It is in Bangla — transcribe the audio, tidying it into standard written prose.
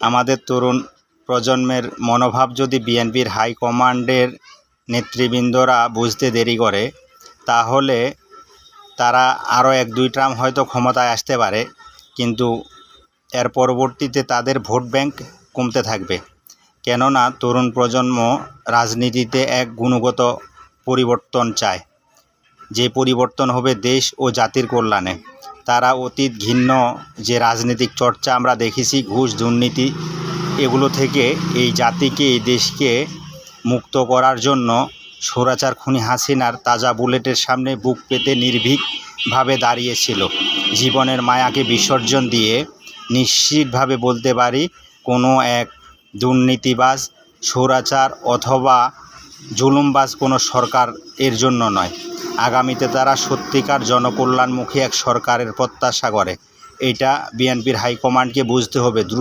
আমাদের তরুণ প্রজন্মের মনোভাব যদি বিএনপির হাইকমান্ডের নেতৃবৃন্দরা বুঝতে দেরি করে, তাহলে তারা আরও 1-2 টার্ম হয়তো ক্ষমতায় আসতে পারে, কিন্তু এর পরবর্তীতে তাদের ভোট ব্যাংক কমতে থাকবে। কেননা তরুণ প্রজন্ম রাজনীতিতে এক গুণগত পরিবর্তন চায়, যে পরিবর্তন হবে দেশ ও জাতির কল্যাণে। তারা অতীত ঘৃণ্য যে রাজনৈতিক চর্চা আমরা দেখেছি, ঘুষ, দুর্নীতি, এগুলো থেকে এই জাতিকে, এই দেশকে মুক্ত করার জন্য স্বৈরাচার খুনি হাসিনার তাজা বুলেটের সামনে বুক পেতে নির্ভীকভাবে দাঁড়িয়েছিল। জীবনের মায়াকে বিসর্জন দিয়ে নিশ্চিতভাবে বলতে পারি, কোনো এক দুর্নীতিবাজ, স্বৈরাচার অথবা জুলুমবাজ কোনো সরকার এর জন্য নয়। আগামীতে তারা সত্যিকার জনকল্যাণমুখী এক সরকারের প্রত্যাশা করে। এটা বিএনপির হাইকমান্ডকে বুঝতে হবে। দ্রুত